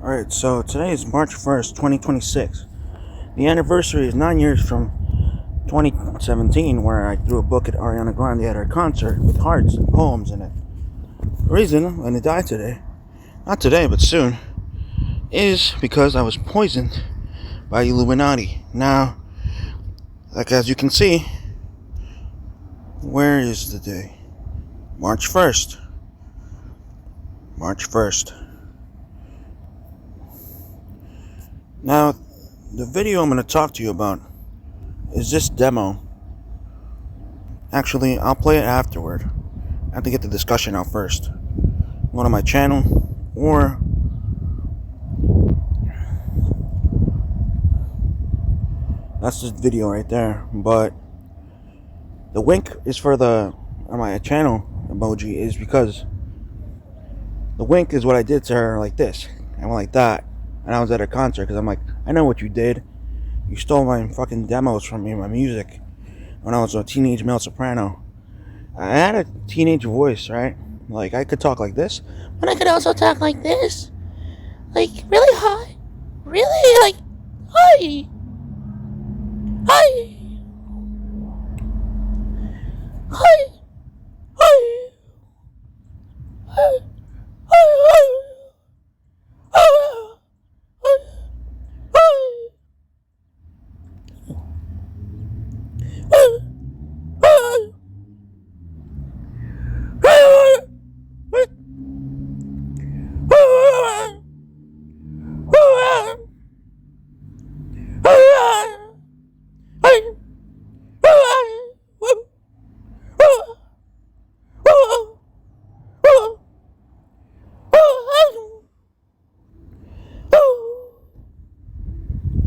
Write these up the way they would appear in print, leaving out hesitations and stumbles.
Alright, so today is March 1st, 2026. The anniversary is 9 years from 2017, where I threw a book at Ariana Grande at her concert with hearts and poems in it. The reason I'm going to die today, not today, but soon, is because I was poisoned by Illuminati. Now, as you can see, where is the day? March 1st. March 1st. Now, the video I'm going to talk to you about is this demo. Actually, I'll play it afterward. I have to get the discussion out first. Go to my channel, or that's this video right there. But the wink is for my channel emoji is because the wink is what I did to her, like this. I went like that. And I was at a concert because I'm like, I know what you did. You stole my fucking demos from me, my music, when I was a teenage male soprano. I had a teenage voice, right? Like, I could talk like this, but I could also talk like this. Like, really high. Really, like, high. Hi. Hi. Hi. Hi. Hi.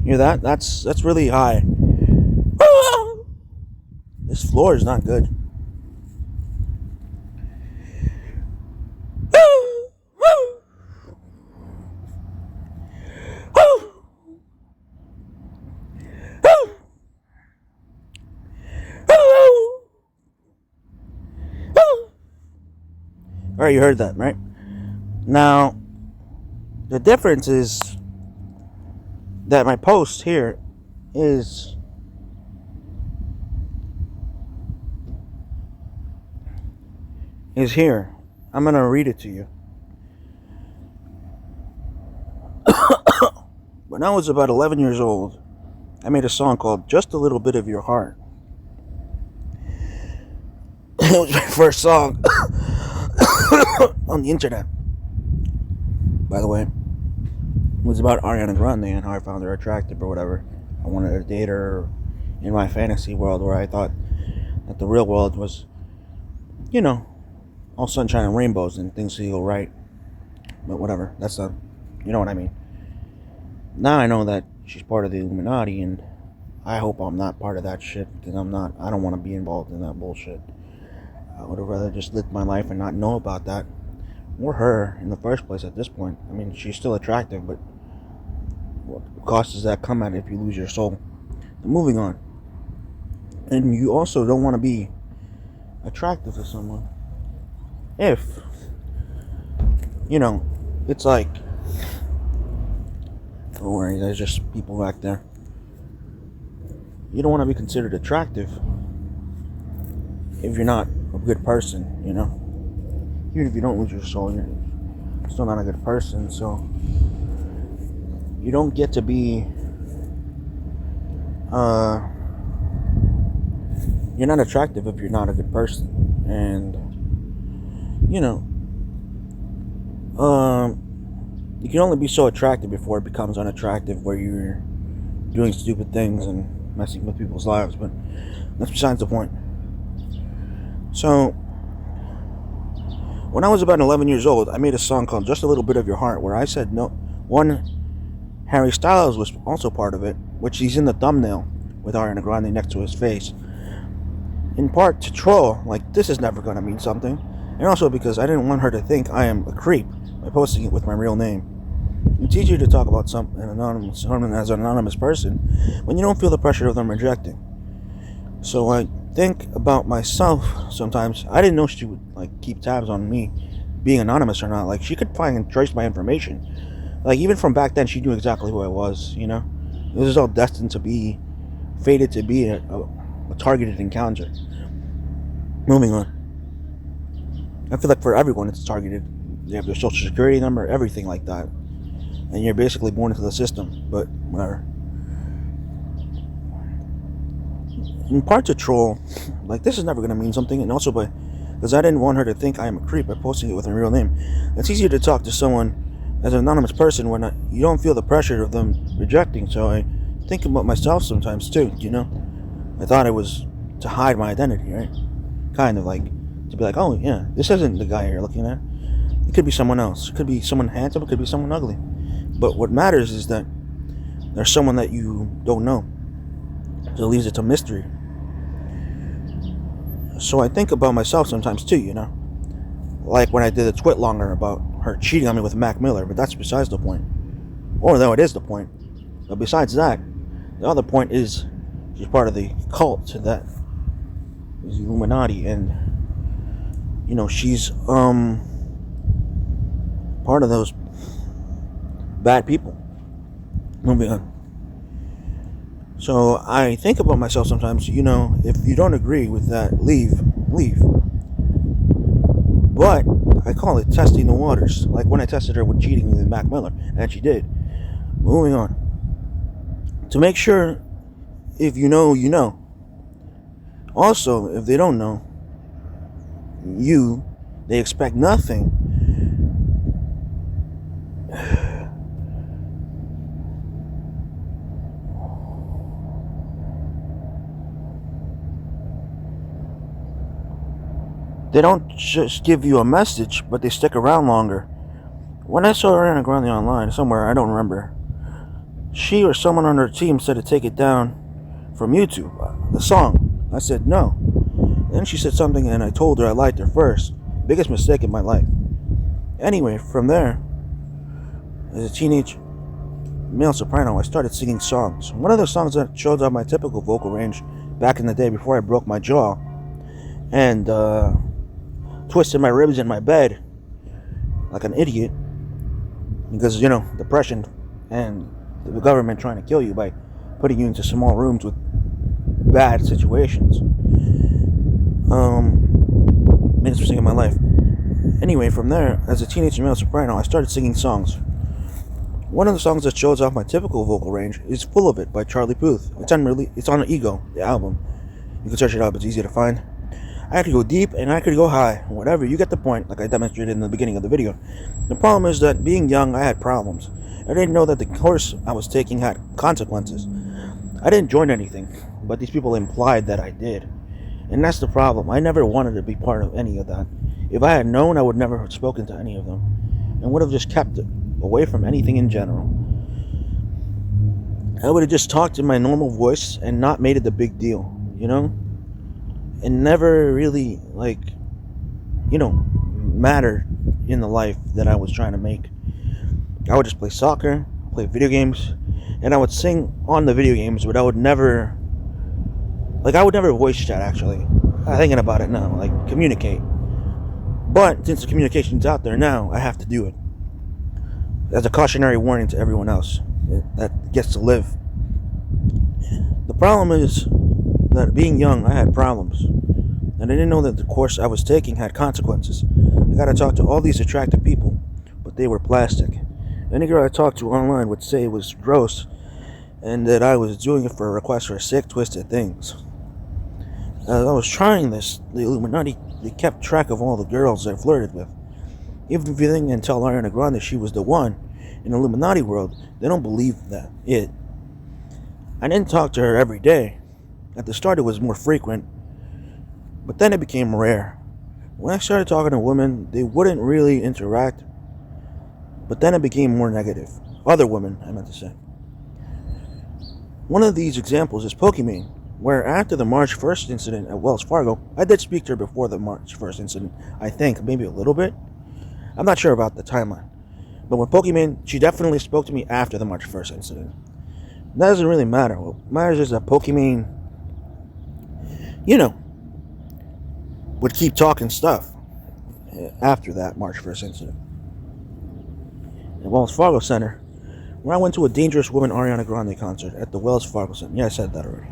Hear that? That's really high. This floor is not good. Alright, you heard that, right? Now, the difference is that my post here is here. I'm gonna read it to you. When I was about 11 years old, I made a song called Just a Little Bit of Your Heart. It was my first song on the internet, by the way. It was about Ariana Grande and how I found her attractive or whatever. I wanted to date her in my fantasy world, where I thought that the real world was, all sunshine and rainbows and things to go right. But whatever, that's you know what I mean. Now I know that she's part of the Illuminati, and I hope I'm not part of that shit, because I don't want to be involved in that bullshit. I would have rather just lived my life and not know about that, or her in the first place at this point. I mean, she's still attractive, but what cost does that come at if you lose your soul? Moving on. And you also don't want to be attractive to someone if, it's like, don't worry, there's just people back there. You don't want to be considered attractive if you're not a good person, Even if you don't lose your soul, you're still not a good person, so you don't get to be, you're not attractive if you're not a good person. And, you can only be so attractive before it becomes unattractive, where you're doing stupid things and messing with people's lives, but that's besides the point. So, when I was about 11 years old, I made a song called Just a Little Bit of Your Heart, where I said Harry Styles was also part of it, which he's in the thumbnail with Ariana Grande next to his face. In part to troll, like, this is never going to mean something, and also because I didn't want her to think I am a creep by posting it with my real name. It's easier to talk about someone as an anonymous person when you don't feel the pressure of them rejecting. So I think about myself sometimes. I didn't know she would keep tabs on me being anonymous or not. Like, she could find and trace my information. Like, even from back then, she knew exactly who I was, you know? This is all destined to be, fated to be a targeted encounter. Moving on. I feel like for everyone it's targeted. You have your social security number, everything like that. And you're basically born into the system, but whatever. In part to troll, like, this is never going to mean something, and also because I didn't want her to think I am a creep by posting it with a real name. It's easier to talk to someone as an anonymous person when you don't feel the pressure of them rejecting, so I think about myself sometimes too, you know? I thought it was to hide my identity, right? Kind of like, to be like, oh yeah, this isn't the guy you're looking at. It could be someone else. It could be someone handsome, it could be someone ugly. But what matters is that there's someone that you don't know. So it leaves it to mystery. So I think about myself sometimes too, you know? Like when I did a twit longer about her cheating on me with Mac Miller, but that's besides the point. Or though it is the point. But besides that, the other point is she's part of the cult that is Illuminati, and you know, she's part of those bad people. Moving on. So I think about myself sometimes, you know, if you don't agree with that, leave. But I call it testing the waters. Like when I tested her with cheating with Mac Miller, and she did. Moving on. To make sure if you know, you know. Also, if they don't know you, they expect nothing. They don't just give you a message, but they stick around longer. When I saw Ariana Grande online, somewhere, I don't remember, she or someone on her team said to take it down from YouTube, the song. I said no. Then she said something and I told her I liked her first. Biggest mistake in my life. Anyway, from there, as a teenage male soprano, I started singing songs. One of the songs that showed off my typical vocal range back in the day before I broke my jaw and twisted my ribs in my bed like an idiot because, you know, depression and the government trying to kill you by putting you into small rooms with bad situations. Made this in my life. Anyway, from there, as a teenage male soprano, I started singing songs. One of the songs that shows off my typical vocal range is Full of It by Charlie Puth. It's on Ego, the album. You can search it up, it's easy to find. I could go deep and I could go high, whatever, you get the point, like I demonstrated in the beginning of the video. The problem is that being young, I had problems. I didn't know that the course I was taking had consequences. I didn't join anything, but these people implied that I did. And that's the problem. I never wanted to be part of any of that. If I had known, I would never have spoken to any of them, and would have just kept it away from anything in general. I would have just talked in my normal voice and not made it the big deal, you know? And never really, like, you know, mattered in the life that I was trying to make. I would just play soccer, play video games, and I would sing on the video games, but I would never voice chat, actually. I'm thinking about it now, like, communicate. But since the communication's out there now, I have to do it. As a cautionary warning to everyone else that gets to live. The problem is that being young, I had problems. And I didn't know that the course I was taking had consequences. I gotta talk to all these attractive people, but they were plastic. Any girl I talked to online would say it was gross, and that I was doing it for a request for sick, twisted things. As I was trying this, the Illuminati, they kept track of all the girls I flirted with. Even if you think and tell Ariana Grande she was the one in the Illuminati world, they don't believe that. I didn't talk to her every day. At the start it was more frequent, but then it became rare. When I started talking to women, they wouldn't really interact, but then it became more negative. Other women, I meant to say. One of these examples is Pokimane, where after the March 1st incident at Wells Fargo, I did speak to her before the March 1st incident, I think, maybe a little bit. I'm not sure about the timeline. But with Pokimane, she definitely spoke to me after the March 1st incident. That doesn't really matter. What matters is that Pokimane, you know, would keep talking stuff. after that March 1st incident. At Wells Fargo Center, where I went to a Dangerous Woman Ariana Grande concert at the Wells Fargo Center. Yeah, I said that already.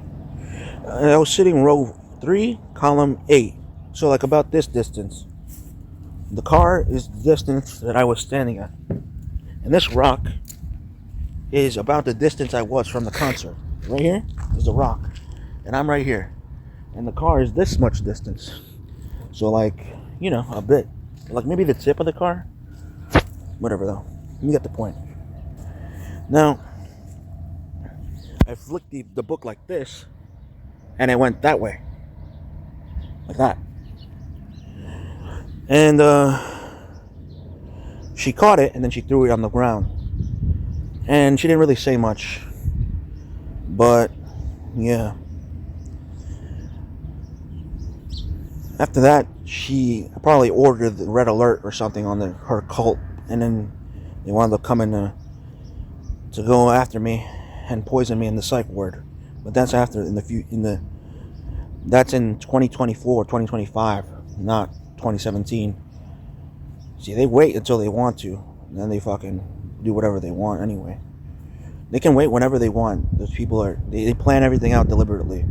I was sitting row 3, column 8. So like about this distance. The car is the distance that I was standing at. And this rock is about the distance I was from the concert. Right here is the rock. And I'm right here. And the car is this much distance. So like, a bit. Like maybe the tip of the car. Whatever though. You get the point. Now, I flicked the book like this. And it went that way. Like that. And she caught it and then she threw it on the ground. And she didn't really say much. But, yeah. After that, she probably ordered the red alert or something on her cult. And then they wound up coming to go after me and poison me in the psych ward. But that's after, that's in 2024, 2025, not 2017. See, they wait until they want to, and then they fucking do whatever they want anyway. They can wait whenever they want. Those people they plan everything out deliberately.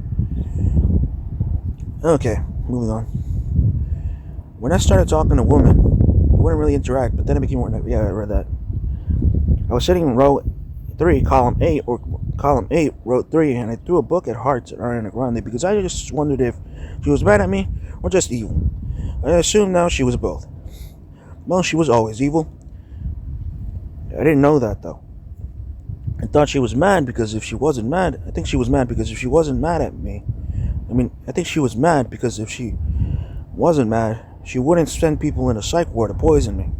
Okay, moving on. When I started talking to women, we wouldn't really interact, but then it became more. Yeah, I read that. I was sitting in row 3, column 8, row 3, and I threw a book at Hearts at Ariana Grande because I just wondered if she was mad at me or just evil. I assumed now she was both. Well, she was always evil. I didn't know that though. I thought she was mad because if she wasn't mad, I think she was mad because if she wasn't mad at me, I think she was mad because if she wasn't mad, she wouldn't send people in a psych ward to poison me.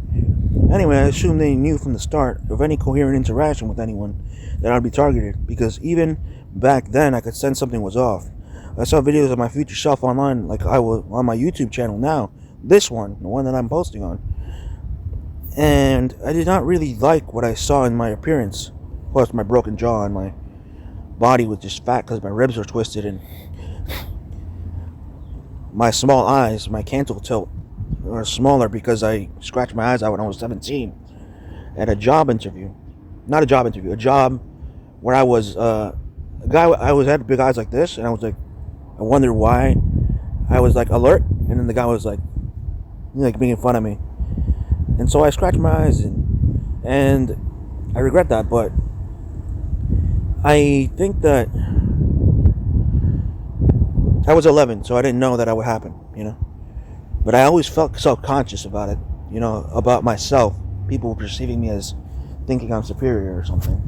Anyway, I assumed they knew from the start of any coherent interaction with anyone that I'd be targeted, because even back then I could sense something was off. I saw videos of my future self online, like I was on my YouTube channel now, this one, the one that I'm posting on, and I did not really like what I saw in my appearance. Plus my broken jaw and my body was just fat because my ribs were twisted, and my small eyes, my canthal tilt, are smaller because I scratched my eyes out when I was 17 at a job interview. Not a job interview, a job where I was a guy. I had big eyes like this, and I was like, I wondered why. I was like alert, and then the guy was like making fun of me, and so I scratched my eyes, and I regret that, but I think that I was 11, so I didn't know that it would happen, But I always felt self-conscious about it, about myself. People perceiving me as thinking I'm superior or something.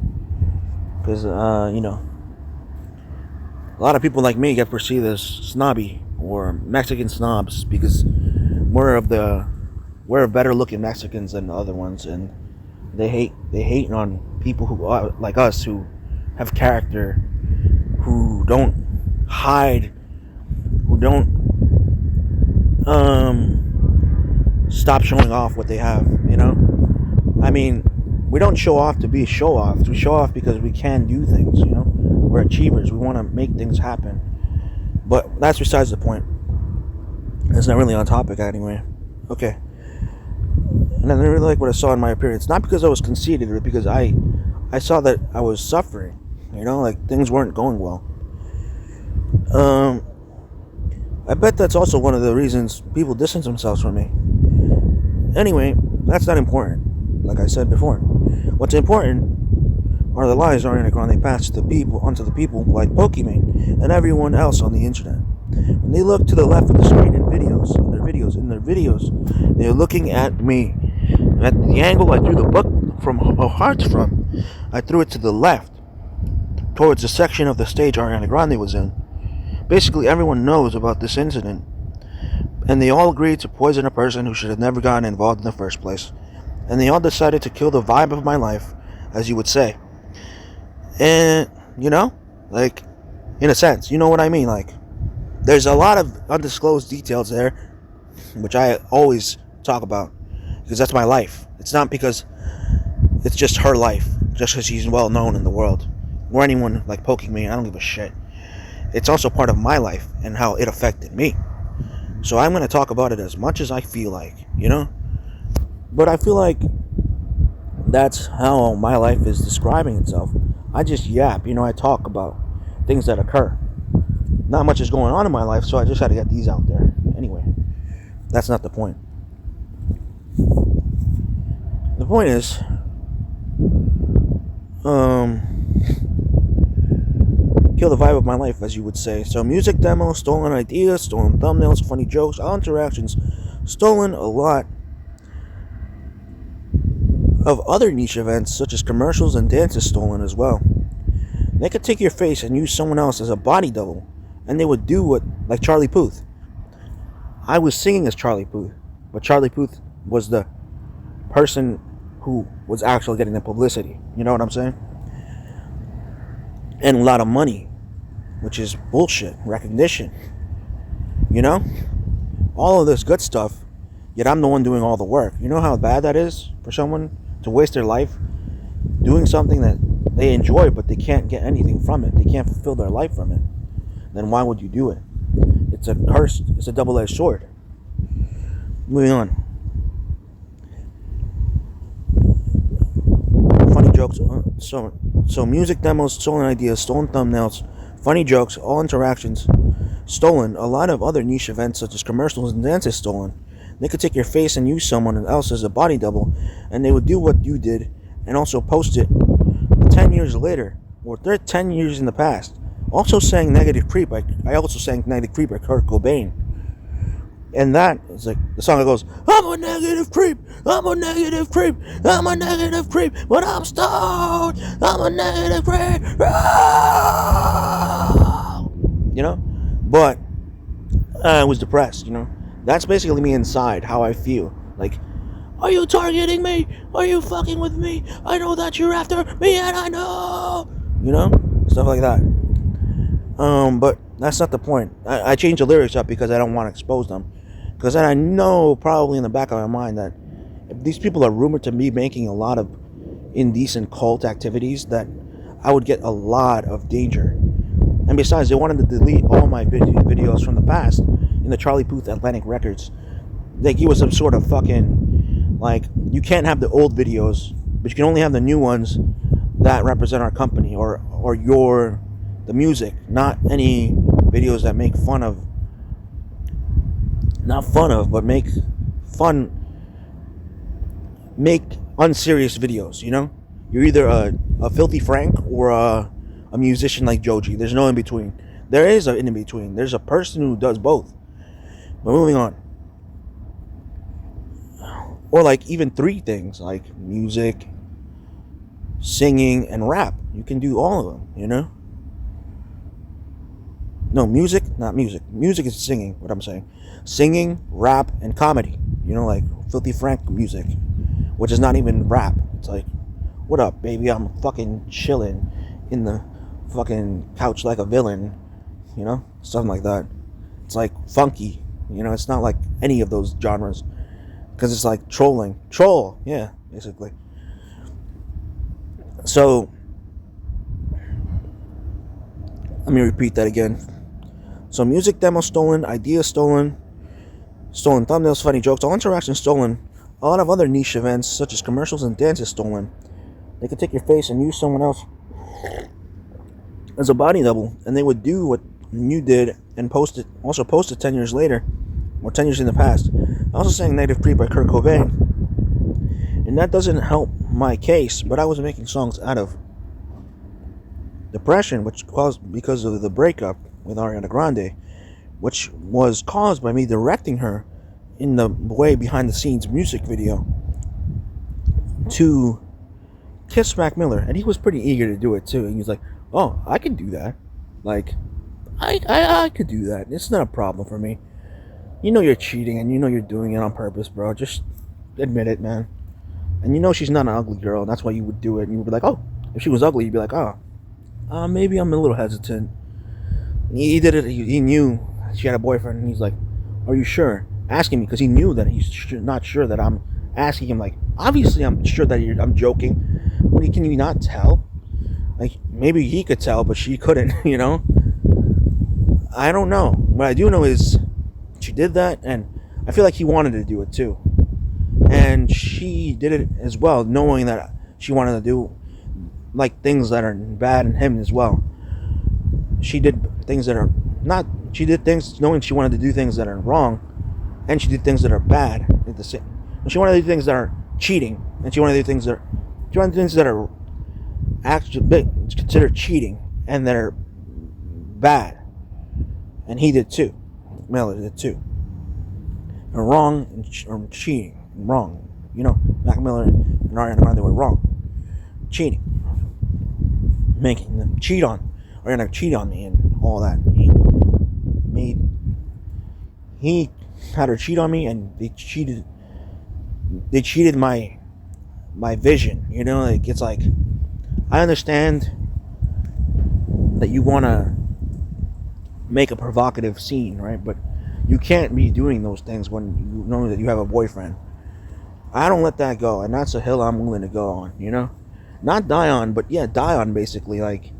Because, a lot of people like me get perceived as snobby or Mexican snobs because we're better looking Mexicans than the other ones, and they hate on people who are like us, who have character, who don't hide, who don't stop showing off what they have, we don't show off to be show-offs. We show off because we can do things, We're achievers. We want to make things happen. But that's besides the point. It's not really on topic anyway. Okay. And I didn't really like what I saw in my appearance. Not because I was conceited, but because I saw that I was suffering. Like things weren't going well. I bet that's also one of the reasons people distance themselves from me. Anyway, that's not important. Like I said before, what's important are the lies Ariana Grande passed onto the people like Pokimane and everyone else on the internet. When they look to the left of the screen in their videos, they're looking at me. At the angle I threw the book from Hearts from, I threw it to the left, towards the section of the stage Ariana Grande was in. Basically, everyone knows about this incident, and they all agreed to poison a person who should have never gotten involved in the first place. And they all decided to kill the vibe of my life, as you would say. And, like, in a sense, you know what I mean? Like, there's a lot of undisclosed details there, which I always talk about, because that's my life. It's not because it's just her life, just because she's well known in the world, or anyone like poking me. I don't give a shit. It's also part of my life and how it affected me. So I'm going to talk about it as much as I feel like, you know? But I feel like that's how my life is describing itself. I just yap, I talk about things that occur. Not much is going on in my life, so I just had to get these out there. Anyway, that's not the point. The point is, kill the vibe of my life, as you would say. So music demos, stolen ideas, stolen thumbnails, funny jokes, all interactions, stolen a lot of other niche events such as commercials and dances stolen as well. They could take your face and use someone else as a body double, and they would do what, like Charlie Puth. I was singing as Charlie Puth, but Charlie Puth was the person who was actually getting the publicity. You know what I'm saying? And a lot of money, which is bullshit, recognition. You know? All of this good stuff, yet I'm the one doing all the work. You know how bad that is for someone to waste their life doing something that they enjoy, but they can't get anything from it. They can't fulfill their life from it. Then why would you do it? It's a curse. It's a double-edged sword. Moving on. Funny jokes. So music demos, stolen ideas, stolen thumbnails, funny jokes, all interactions stolen. A lot of other niche events such as commercials and dances stolen. They could take your face and use someone else as a body double, and they would do what you did and also post it 10 years later, or 10 years in the past. Also sang Negative Creep. I also sang Negative Creep by Kurt Cobain. And that is like the song that goes, I'm a negative creep, I'm a negative creep, I'm a negative creep, when I'm stoned, I'm a negative creep. You know? But I was depressed, That's basically me inside, how I feel. Like, are you targeting me? Are you fucking with me? I know that you're after me and I know. Stuff like that. But that's not the point. I changed the lyrics up because I don't want to expose them. Because I know probably in the back of my mind that if these people are rumored to be making a lot of indecent cult activities, that I would get a lot of danger. And besides, they wanted to delete all my videos from the past in the Charlie Puth Atlantic Records. Like he was some sort of fucking, like, you can't have the old videos, but you can only have the new ones that represent our company or the music, not any videos that make fun of, but make unserious videos, You're either a filthy Frank or a musician like Joji. There's no in between. There is an in between. There's a person who does both. But moving on. Or like even three things, like music, singing, and rap. You can do all of them, No, music, not music. Music is singing, what I'm saying. Singing, rap, and comedy. Like Filthy Frank music, which is not even rap. It's like, what up, baby? I'm fucking chilling in the fucking couch like a villain, Something like that. It's like funky, It's not like any of those genres. Because it's like trolling. Troll, yeah, basically. So, let me repeat that again. So music demo stolen, ideas stolen, stolen thumbnails, funny jokes, all interactions stolen, a lot of other niche events such as commercials and dances stolen. They could take your face and use someone else as a body double, and they would do what you did and post it 10 years later, or 10 years in the past. I also sang Negative Creep by Kurt Cobain, and that doesn't help my case, but I was making songs out of depression, which caused because of the breakup with Ariana Grande, which was caused by me directing her in the way behind the scenes music video to Kiss Mac Miller, and he was pretty eager to do it too. And he was like, "Oh, I can do that. Like, I could do that. It's not a problem for me. You're cheating, and you're doing it on purpose, bro. Just admit it, man. And she's not an ugly girl, and that's why you would do it. And you would be like, oh, if she was ugly, you'd be like, oh, maybe I'm a little hesitant." He did it. He knew she had a boyfriend, and he's like, "Are you sure?" Asking me because he knew that he's not sure that I'm asking him. Like, obviously, I'm sure that I'm joking. What can you not tell? Like, maybe he could tell, but she couldn't. I don't know. What I do know is she did that, and I feel like he wanted to do it too. And she did it as well, knowing that she wanted to do like things that are bad in him as well. She did things that are not. She did things knowing she wanted to do things that are wrong, and she did things that are bad at the same. She wanted to do things that are cheating, and she wanted to do things that are actually considered cheating and that are bad. And he did too. Miller did too. And wrong and cheating. Wrong. You know, Mac Miller and Ariana Grande were wrong. Cheating. Making them cheat on. Ariana cheat on me and all that. He had her cheat on me, and they cheated my vision. You know, like, it's like, I understand that you want to make a provocative scene, right? But you can't be doing those things when you know that you have a boyfriend. I don't let that go, and that's a hill I'm willing to go on, you know? Not die on, but yeah, die on, basically. Like,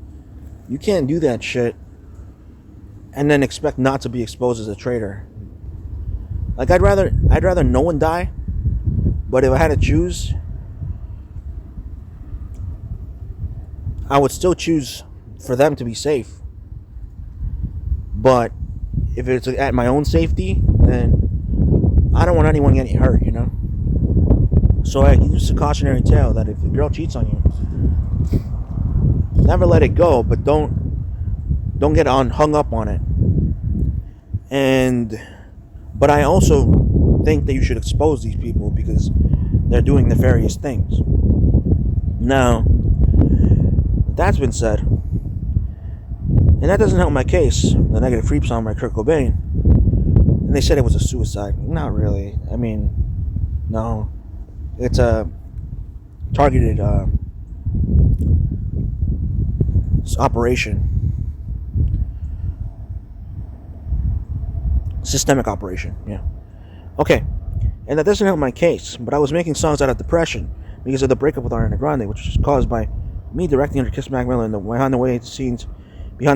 you can't do that shit and then expect not to be exposed as a traitor. Like, I'd rather no one die, but if I had to choose, I would still choose for them to be safe. But if it's at my own safety, then I don't want anyone getting hurt, you know? So I use a cautionary tale that if a girl cheats on you, never let it go, but don't get hung up on it. But I also think that you should expose these people because they're doing nefarious things. Now, that's been said, and that doesn't help my case, the Negative Creep song by Kurt Cobain. And they said it was a suicide. Not really. I mean, no. It's a targeted operation. Systemic operation, yeah. Okay. And that doesn't help my case, but I was making songs out of depression because of the breakup with Ariana Grande, which was caused by me directing her to Kiss Mac Miller in the behind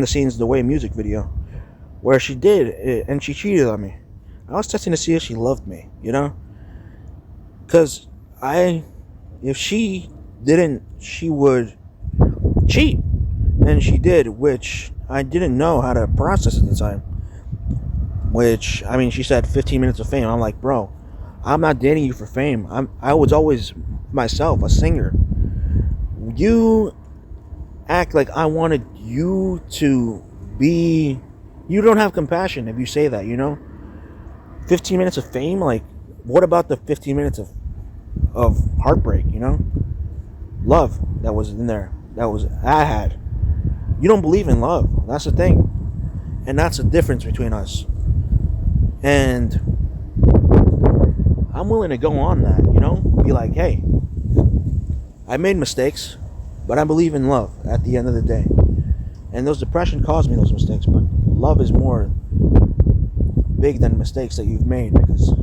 the scenes The Way music video, where she did it and she cheated on me. I was testing to see if she loved me, you know? Because if she didn't, she would cheat. And she did, which I didn't know how to process at the time. Which, I mean, she said 15 minutes of fame. I'm like, bro, I'm not dating you for fame. I was always myself, a singer. You act like I wanted you to be. You don't have compassion if you say that, you know? 15 minutes of fame? Like, what about the 15 minutes of heartbreak, you know? Love that was in there. I had. You don't believe in love. That's the thing. And that's the difference between us. And I'm willing to go on that, you know? Be like, hey, I made mistakes, but I believe in love at the end of the day. And those depression caused me those mistakes, but love is more big than mistakes that you've made, because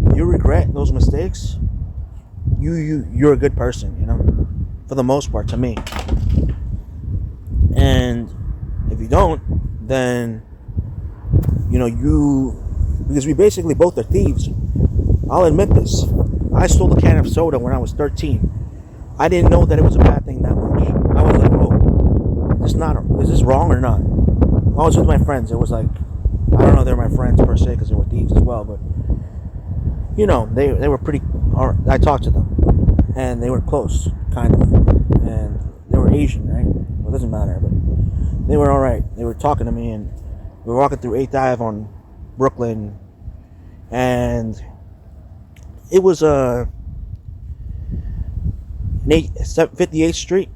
if you regret those mistakes, you're a good person, you know? For the most part, to me. And if you don't, then, you know, because we basically both are thieves. I'll admit this. I stole a can of soda when I was 13. I didn't know that it was a bad thing that much. I was like, oh, is this wrong or not? I was with my friends. It was like, I don't know, they're my friends per se because they were thieves as well, but, you know, they were pretty, I talked to them, and they were close, kind of, and they were Asian, right? Well, it doesn't matter, but they were alright. They were talking to me, and we were walking through 8th Ave on Brooklyn, and it was 58th Street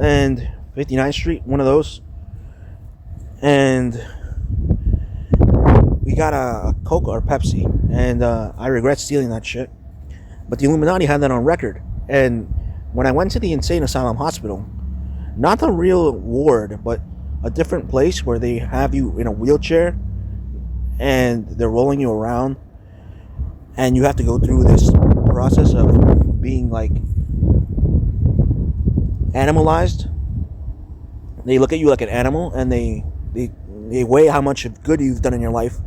and 59th Street, one of those, and we got a Coke or Pepsi, and I regret stealing that shit, but the Illuminati had that on record. And when I went to the insane asylum hospital, not the real ward, but a different place where they have you in a wheelchair and they're rolling you around, and you have to go through this process of being like animalized. They look at you like an animal, and they weigh how much good you've done in your life,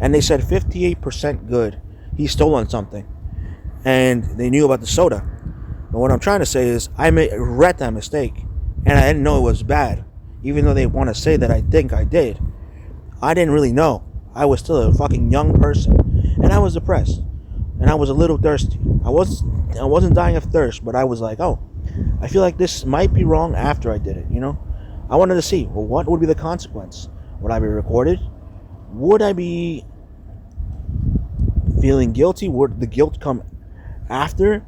and they said 58% good. He stole on something, and they knew about the soda. But what I'm trying to say is, I read that mistake, and I didn't know it was bad, even though they want to say that I think I did. I didn't really know. I was still a fucking young person, and I was depressed, and I was a little thirsty. I wasn't dying of thirst, but I was like, oh, I feel like this might be wrong after I did it. I wanted to see, well, what would be the consequence? Would I be recorded? Would I be feeling guilty? Would the guilt come after?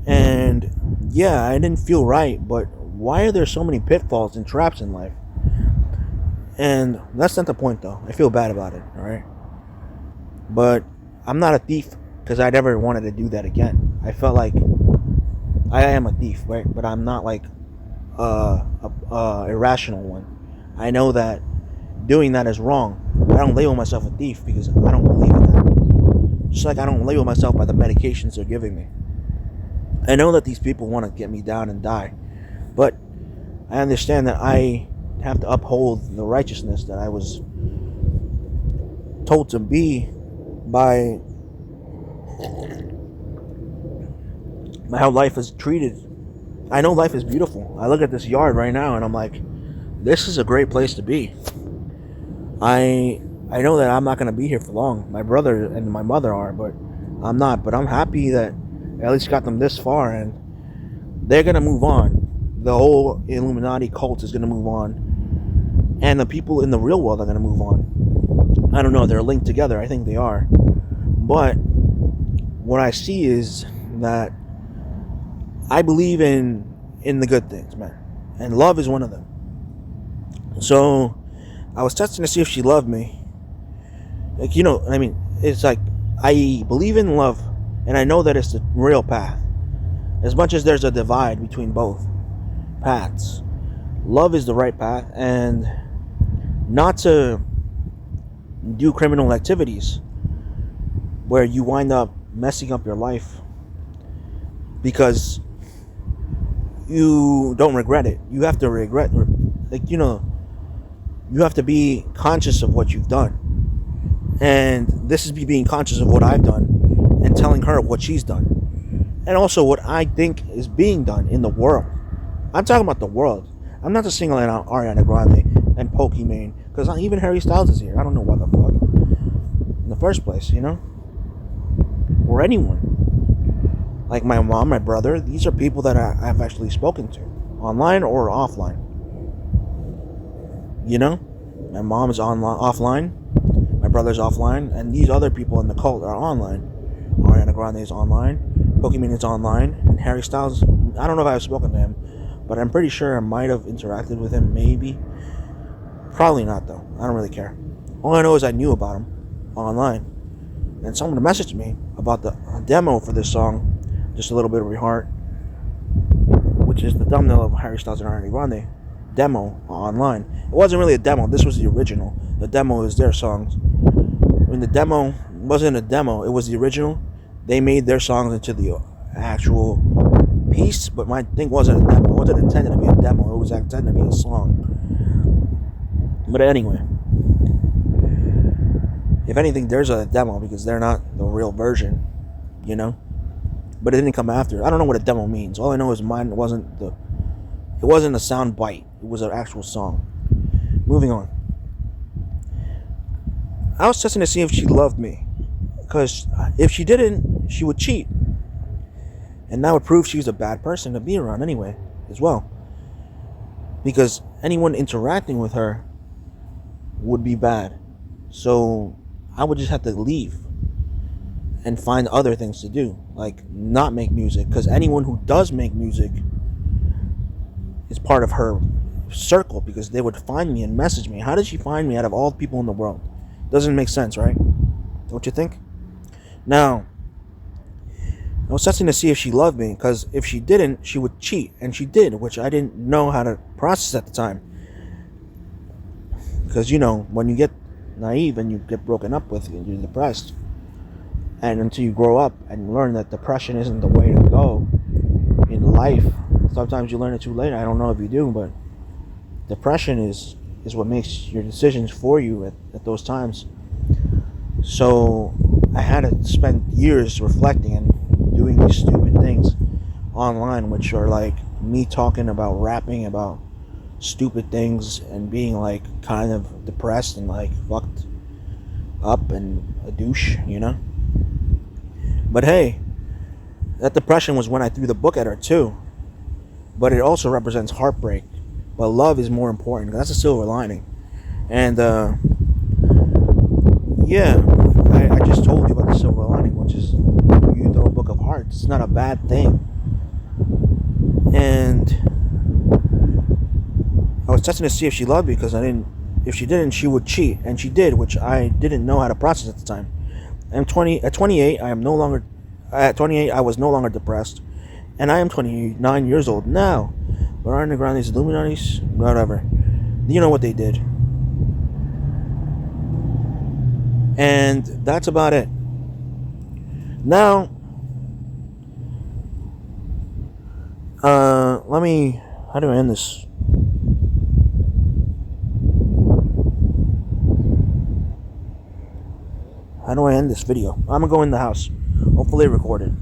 And yeah, I didn't feel right, but why are there so many pitfalls and traps in life? And that's not the point, though. I feel bad about it, alright? But I'm not a thief, because I never wanted to do that again. I felt like I am a thief, right? But I'm not like a irrational one. I know that doing that is wrong. I don't label myself a thief because I don't believe in that. Just like I don't label myself by the medications they're giving me. I know that these people want to get me down and die, but I understand that I have to uphold the righteousness that I was told to be by how life is treated. I know life is beautiful. I look at this yard right now and I'm like, this is a great place to be. I know that I'm not going to be here for long. My brother and my mother are, but I'm not. But I'm happy that I at least got them this far, and they're going to move on. The whole Illuminati cult is going to move on, and the people in the real world are going to move on. I don't know. They're linked together. I think they are. But what I see is that I believe in the good things, man. And love is one of them. So I was testing to see if she loved me. It's like I believe in love, and I know that it's the real path. As much as there's a divide between both paths, love is the right path, and not to do criminal activities where you wind up messing up your life because you don't regret it. You have to you have to be conscious of what you've done. And this is me being conscious of what I've done and telling her what she's done. And also what I think is being done in the world. I'm talking about the world. I'm not just singling out Ariana Grande and Pokimane, because even Harry Styles is here. I don't know why the fuck. In the first place, or anyone. Like my mom, my brother, these are people that I've actually spoken to, online or offline. My mom is offline, my brother's offline, and these other people in the cult are online. Ariana Grande is online, Pokimane is online, and Harry Styles, I don't know if I've spoken to him, but I'm pretty sure I might have interacted with him, maybe. Probably not, though. I don't really care. All I know is I knew about him online. And someone messaged me about the demo for this song, Just a Little Bit of Your Heart, which is the thumbnail of Harry Styles and Ariana Grande demo online. It wasn't really a demo. This was the original. The demo is their songs. The demo wasn't a demo. It was the original. They made their songs into the actual piece, but my thing wasn't a demo. It wasn't intended to be a demo. It was intended to be a song. But anyway, if anything, there's a demo because they're not the real version, But it didn't come after. I don't know what a demo means. All I know is mine wasn't a sound bite. It was an actual song. Moving on. I was testing to see if she loved me, because if she didn't, she would cheat, and that would prove she was a bad person to be around anyway, as well. Because anyone interacting with her would be bad. So I would just have to leave and find other things to do, like not make music, because anyone who does make music is part of her circle, because they would find me and message me. How did she find me out of all the people in the world? Doesn't make sense, right? Don't you think? Now, I was testing to see if she loved me, because if she didn't, she would cheat, and she did, which I didn't know how to process at the time. Because, when you get naive and you get broken up with, you're depressed. And until you grow up and learn that depression isn't the way to go in life, sometimes you learn it too late. I don't know if you do, but depression is is what makes your decisions for you at those times. So I had to spend years reflecting and doing these stupid things online, which are like me talking about rapping about stupid things and being like kind of depressed and like fucked up and a douche, you know? But hey, that depression was when I threw the book at her too. But it also represents heartbreak. But love is more important. That's a silver lining. And yeah, I just told you about the silver lining, which is you throw a book of hearts. It's not a bad thing. And I was testing to see if she loved me because I didn't. If she didn't, she would cheat, and she did, which I didn't know how to process at the time. I'm 20. At 28, I am no longer. At 28, I was no longer depressed, and I am 29 years old now. But Ariana Grande's Illuminati's, whatever. You know what they did, and that's about it. Now, let me. How do I end this? How do I end this video? I'm gonna go in the house. Hopefully recorded.